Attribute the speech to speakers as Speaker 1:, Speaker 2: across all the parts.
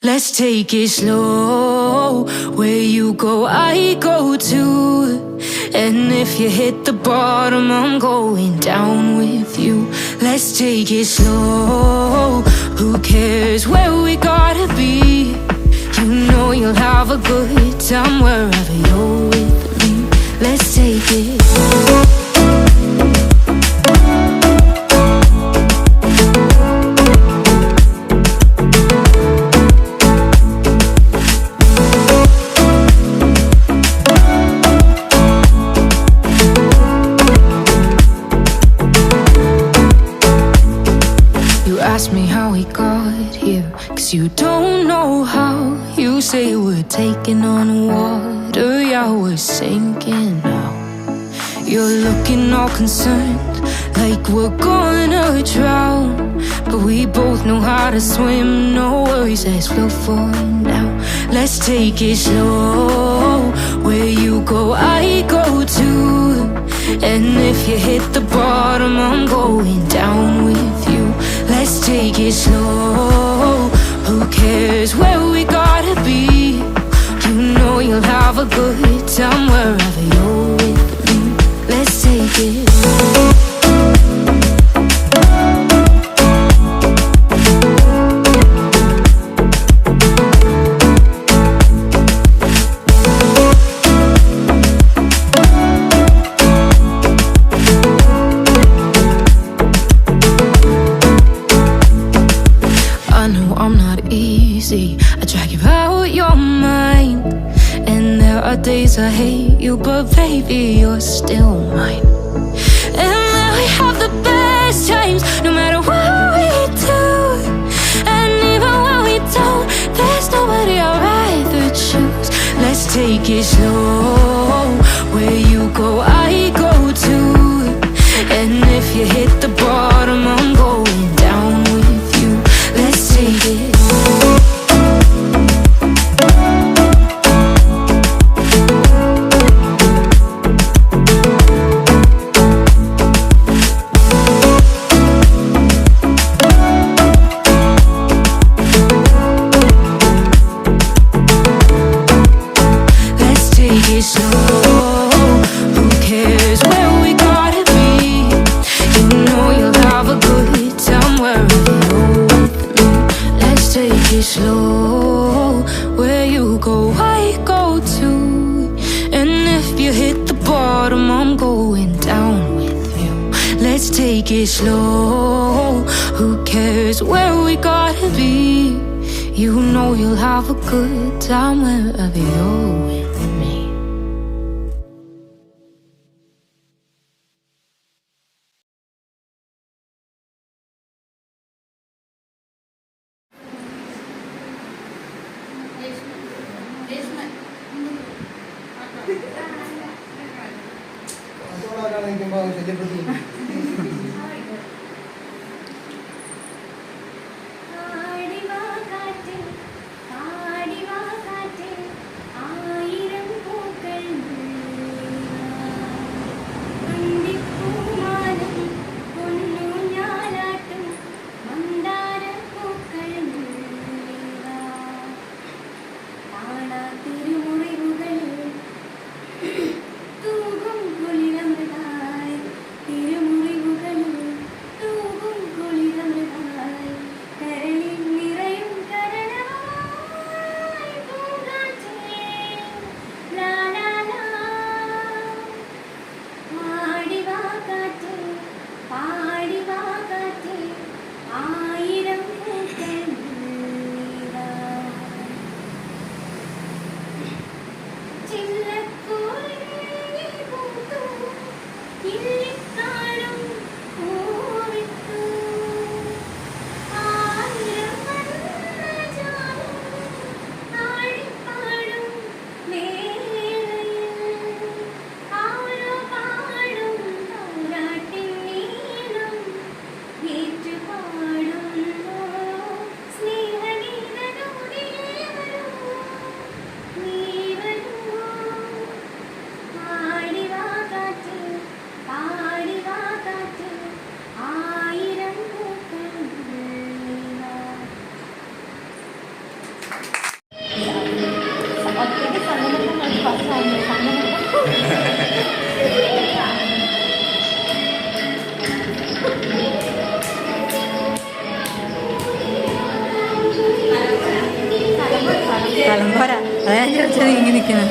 Speaker 1: Let's take it slow. Where you go, I go too. And if you hit the bottom, I'm going down with you. Let's take it slow. Who cares where we gotta be? You know you'll have a good time wherever you're with me. Let's take it. Ask me how we got here, 'cause you don't know how. You say we're taking on water, yeah, we're sinking now. You're looking all concerned, like we're gonna drown. But we both know how to swim, no worries, let's float for now. Let's take it slow. Where you go, I go too. And if you hit the bottom, I'm going down with you. Let's take it slow. Who cares where we gotta be? You know you'll have a good time wherever you're with me. Let's take it. I drag you out your mind, and there are days I hate you, but baby, you're still mine. And now we have the best times, no matter what we do. And even when we don't, there's nobody I'd rather choose. Let's take it slow. Where you go, I go too. And if you hit the bottom, I'm going down with you. Let's take it. Slow, where you go, I go too. And if you hit the bottom, I'm going down with you. Let's take it slow. Who cares where we gotta be? You know you'll have a good time wherever you're with me.
Speaker 2: പാടും ഇങ്ങനെ നിൽക്കണം.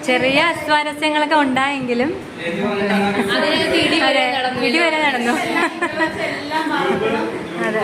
Speaker 2: ചെറിയ അസ്വാരസ്യങ്ങളൊക്കെ ഉണ്ടായെങ്കിലും ഇടി വരെ നടന്നു. അതെ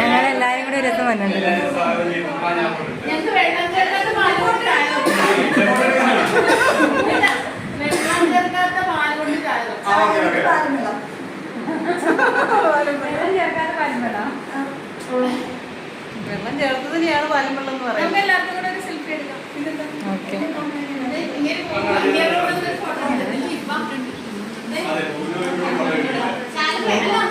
Speaker 2: ഞങ്ങളെല്ലാരും കൂടി രസം വന്നിട്ടുണ്ട്.
Speaker 3: വെള്ളം ചേർത്തതിനെയാണ് പാലമ്പള്ളം എന്ന് പറയുന്നത്. എല്ലാവർക്കും കൂടെ ഒരു സെൽഫി എടുക്കാം.
Speaker 2: ഓക്കെ
Speaker 3: അതെ